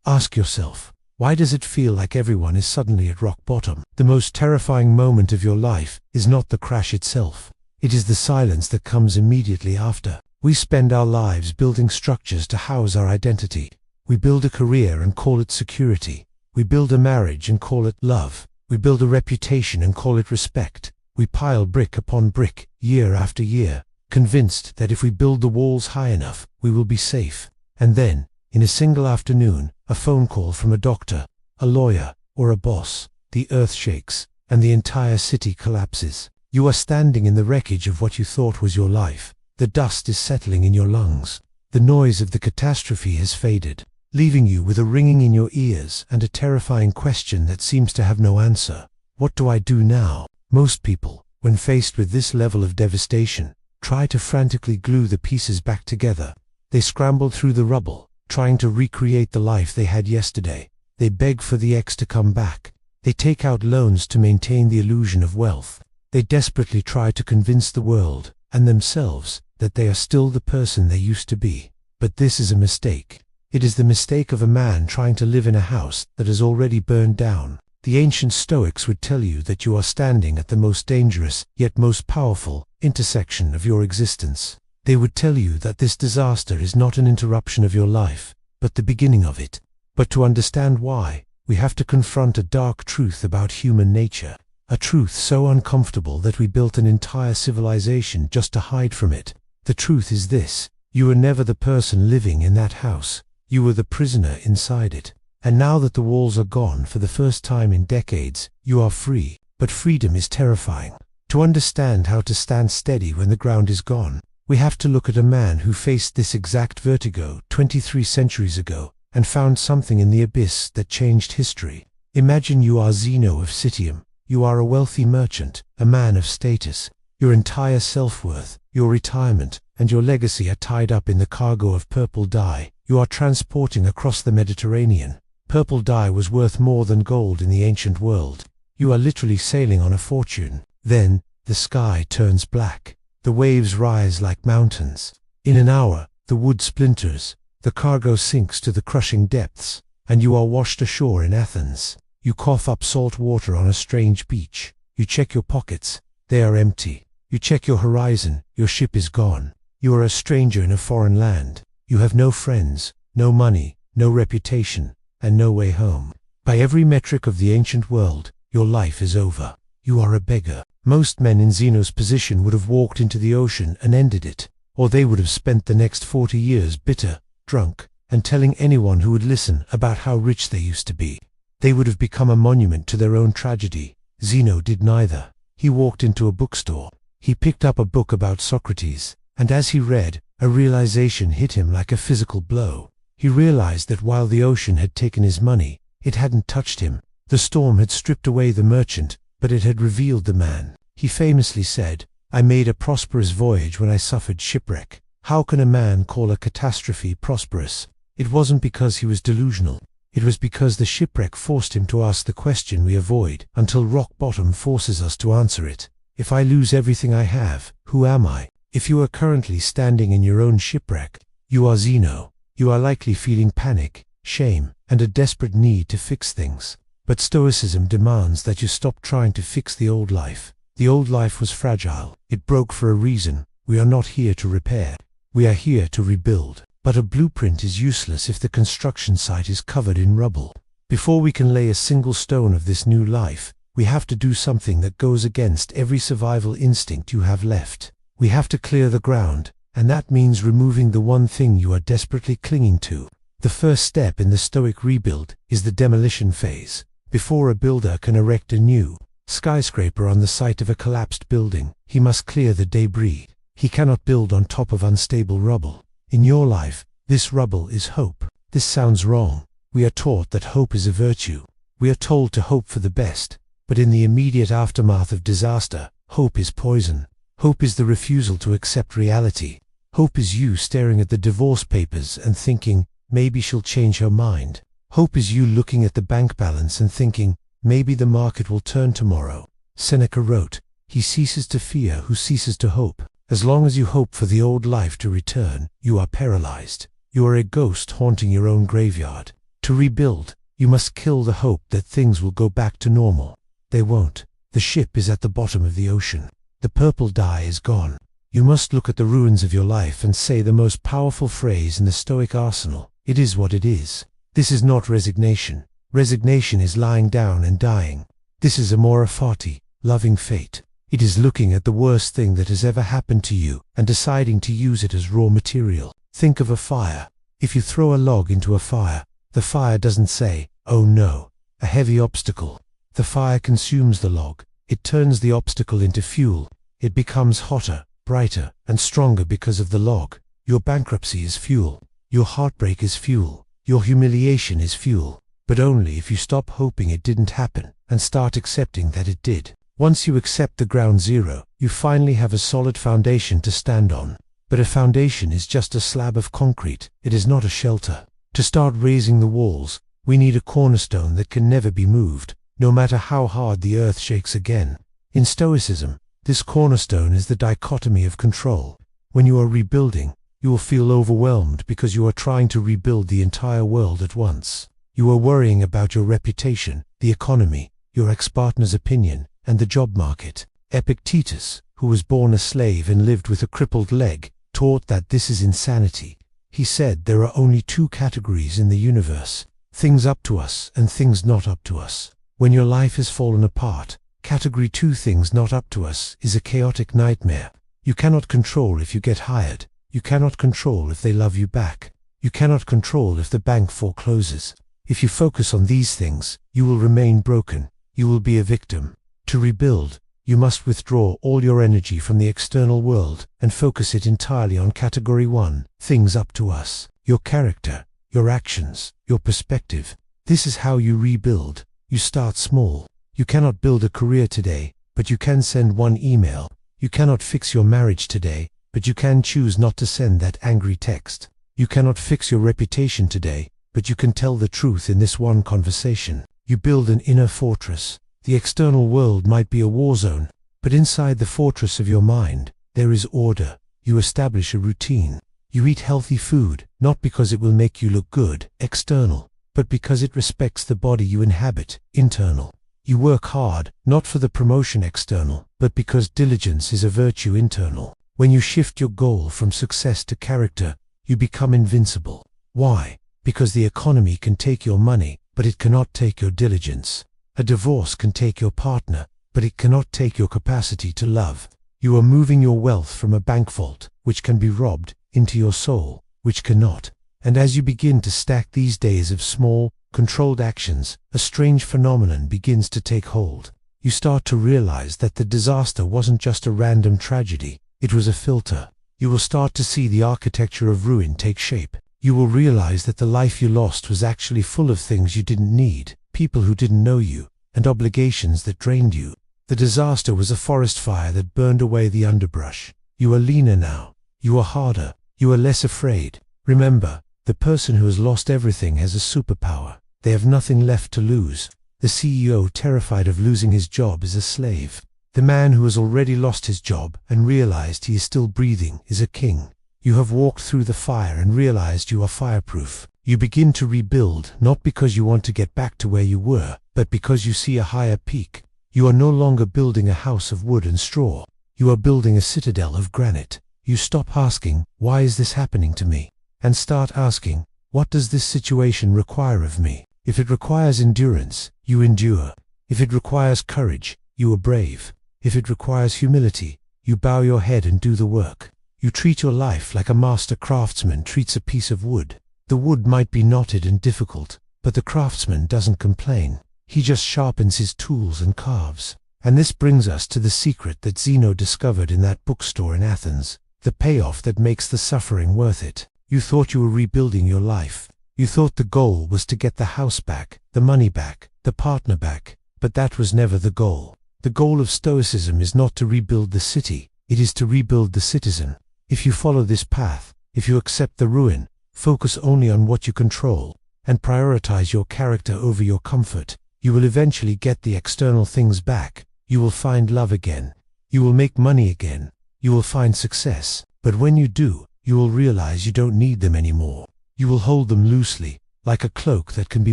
Ask yourself, why does it feel like everyone is suddenly at rock bottom? The most terrifying moment of your life is not the crash itself. It is the silence that comes immediately after. We spend our lives building structures to house our identity. We build a career and call it security. We build a marriage and call it love. We build a reputation and call it respect. We pile brick upon brick, year after year, convinced that if we build the walls high enough, we will be safe. And then, in a single afternoon, a phone call from a doctor, a lawyer, or a boss, the earth shakes, and the entire city collapses. You are standing in the wreckage of what you thought was your life. The dust is settling in your lungs. The noise of the catastrophe has faded, leaving you with a ringing in your ears and a terrifying question that seems to have no answer. What do I do now? Most people, when faced with this level of devastation, try to frantically glue the pieces back together. They scramble through the rubble, trying to recreate the life they had yesterday. They beg for the ex to come back. They take out loans to maintain the illusion of wealth. They desperately try to convince the world, and themselves, that they are still the person they used to be. But this is a mistake. It is the mistake of a man trying to live in a house that has already burned down. The ancient Stoics would tell you that you are standing at the most dangerous, yet most powerful, intersection of your existence. They would tell you that this disaster is not an interruption of your life, but the beginning of it. But to understand why, we have to confront a dark truth about human nature. A truth so uncomfortable that we built an entire civilization just to hide from it. The truth is this: you were never the person living in that house. You were the prisoner inside it. And now that the walls are gone for the first time in decades, you are free. But freedom is terrifying. To understand how to stand steady when the ground is gone, we have to look at a man who faced this exact vertigo 23 centuries ago and found something in the abyss that changed history. Imagine you are Zeno of Citium. You are a wealthy merchant, a man of status. Your entire self-worth, your retirement, and your legacy are tied up in the cargo of purple dye you are transporting across the Mediterranean. Purple dye was worth more than gold in the ancient world. You are literally sailing on a fortune. Then, the sky turns black. The waves rise like mountains. In an hour, the wood splinters. The cargo sinks to the crushing depths, and you are washed ashore in Athens. You cough up salt water on a strange beach. You check your pockets. They are empty. You check your horizon. Your ship is gone. You are a stranger in a foreign land. You have no friends, no money, no reputation, and no way home. By every metric of the ancient world, your life is over. You are a beggar. Most men in Zeno's position would have walked into the ocean and ended it, or they would have spent the next 40 years bitter, drunk, and telling anyone who would listen about how rich they used to be. They would have become a monument to their own tragedy. Zeno did neither. He walked into a bookstore. He picked up a book about Socrates, and as he read, a realization hit him like a physical blow. He realized that while the ocean had taken his money, it hadn't touched him. The storm had stripped away the merchant, but it had revealed the man. He famously said, "I made a prosperous voyage when I suffered shipwreck." How can a man call a catastrophe prosperous? It wasn't because he was delusional. It was because the shipwreck forced him to ask the question we avoid until rock bottom forces us to answer it. If I lose everything I have, who am I? If you are currently standing in your own shipwreck, you are Zeno. You are likely feeling panic, shame, and a desperate need to fix things. But Stoicism demands that you stop trying to fix the old life. The old life was fragile. It broke for a reason. We are not here to repair. We are here to rebuild. But a blueprint is useless if the construction site is covered in rubble. Before we can lay a single stone of this new life, we have to do something that goes against every survival instinct you have left. We have to clear the ground, and that means removing the one thing you are desperately clinging to. The first step in the Stoic rebuild is the demolition phase. Before a builder can erect a new skyscraper on the site of a collapsed building, he must clear the debris. He cannot build on top of unstable rubble. In your life, this rubble is hope. This sounds wrong. We are taught that hope is a virtue. We are told to hope for the best, but in the immediate aftermath of disaster, hope is poison. Hope is the refusal to accept reality. Hope is you staring at the divorce papers and thinking, maybe she'll change her mind. Hope is you looking at the bank balance and thinking, maybe the market will turn tomorrow. Seneca wrote, "He ceases to fear who ceases to hope." As long as you hope for the old life to return, you are paralyzed. You are a ghost haunting your own graveyard. To rebuild, you must kill the hope that things will go back to normal. They won't. The ship is at the bottom of the ocean. The purple dye is gone. You must look at the ruins of your life and say the most powerful phrase in the Stoic arsenal: it is what it is. This is not resignation. Resignation is lying down and dying. This is Amor Fati, loving fate. It is looking at the worst thing that has ever happened to you and deciding to use it as raw material. Think of a fire. If you throw a log into a fire, the fire doesn't say, "Oh no, a heavy obstacle." The fire consumes the log. It turns the obstacle into fuel. It becomes hotter, brighter, and stronger because of the log. Your bankruptcy is fuel. Your heartbreak is fuel. Your humiliation is fuel. But only if you stop hoping it didn't happen and start accepting that it did. Once you accept the ground zero, you finally have a solid foundation to stand on. But a foundation is just a slab of concrete. It is not a shelter. To start raising the walls, we need a cornerstone that can never be moved, no matter how hard the earth shakes again. In Stoicism, this cornerstone is the dichotomy of control. When you are rebuilding, you will feel overwhelmed because you are trying to rebuild the entire world at once. You are worrying about your reputation, the economy, your ex-partner's opinion, and the job market. Epictetus, who was born a slave and lived with a crippled leg, taught that this is insanity. He said there are only two categories in the universe: things up to us and things not up to us. When your life has fallen apart, category 2, things not up to us, is a chaotic nightmare. You cannot control if you get hired. You cannot control if they love you back. You cannot control if the bank forecloses. If you focus on these things, you will remain broken. You will be a victim. To rebuild, you must withdraw all your energy from the external world and focus it entirely on category 1, things up to us. Your character, your actions, your perspective. This is how you rebuild. You start small. You cannot build a career today, but you can send one email. You cannot fix your marriage today, but you can choose not to send that angry text. You cannot fix your reputation today, but you can tell the truth in this one conversation. You build an inner fortress. The external world might be a war zone, but inside the fortress of your mind, there is order. You establish a routine. You eat healthy food, not because it will make you look good, external, but because it respects the body you inhabit, internal. You work hard, not for the promotion external, but because diligence is a virtue internal. When you shift your goal from success to character, you become invincible. Why? Because the economy can take your money, but it cannot take your diligence. A divorce can take your partner, but it cannot take your capacity to love. You are moving your wealth from a bank vault, which can be robbed, into your soul, which cannot. And as you begin to stack these days of small, controlled actions, a strange phenomenon begins to take hold. You start to realize that the disaster wasn't just a random tragedy, it was a filter. You will start to see the architecture of ruin take shape. You will realize that the life you lost was actually full of things you didn't need, people who didn't know you, and obligations that drained you. The disaster was a forest fire that burned away the underbrush. You are leaner now. You are harder. You are less afraid. Remember, the person who has lost everything has a superpower. They have nothing left to lose. The CEO terrified of losing his job is a slave. The man who has already lost his job and realized he is still breathing is a king. You have walked through the fire and realized you are fireproof. You begin to rebuild, not because you want to get back to where you were, but because you see a higher peak. You are no longer building a house of wood and straw. You are building a citadel of granite. You stop asking, "Why is this happening to me?" and start asking, "What does this situation require of me?" If it requires endurance, you endure. If it requires courage, you are brave. If it requires humility, you bow your head and do the work. You treat your life like a master craftsman treats a piece of wood. The wood might be knotted and difficult, but the craftsman doesn't complain. He just sharpens his tools and carves. And this brings us to the secret that Zeno discovered in that bookstore in Athens, the payoff that makes the suffering worth it. You thought you were rebuilding your life. You thought the goal was to get the house back, the money back, the partner back, but that was never the goal. The goal of Stoicism is not to rebuild the city, it is to rebuild the citizen. If you follow this path, if you accept the ruin, focus only on what you control, and prioritize your character over your comfort, you will eventually get the external things back. You will find love again. You will make money again. You will find success. But when you do, you will realize you don't need them anymore. You will hold them loosely, like a cloak that can be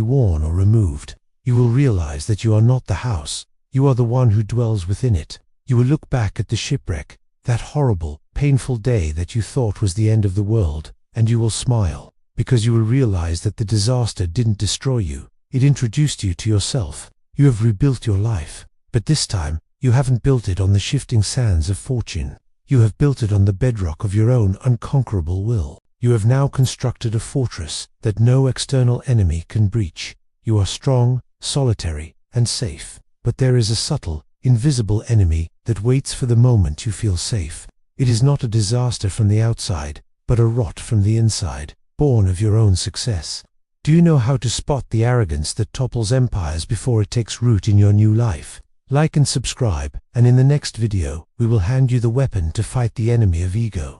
worn or removed. You will realize that you are not the house, you are the one who dwells within it. You will look back at the shipwreck, that horrible, painful day that you thought was the end of the world, and you will smile, because you will realize that the disaster didn't destroy you, it introduced you to yourself. You have rebuilt your life, but this time, you haven't built it on the shifting sands of fortune. You have built it on the bedrock of your own unconquerable will. You have now constructed a fortress that no external enemy can breach. You are strong, solitary, and safe. But there is a subtle, invisible enemy that waits for the moment you feel safe. It is not a disaster from the outside, but a rot from the inside, born of your own success. Do you know how to spot the arrogance that topples empires before it takes root in your new life? Like and subscribe, and in the next video, we will hand you the weapon to fight the enemy of ego.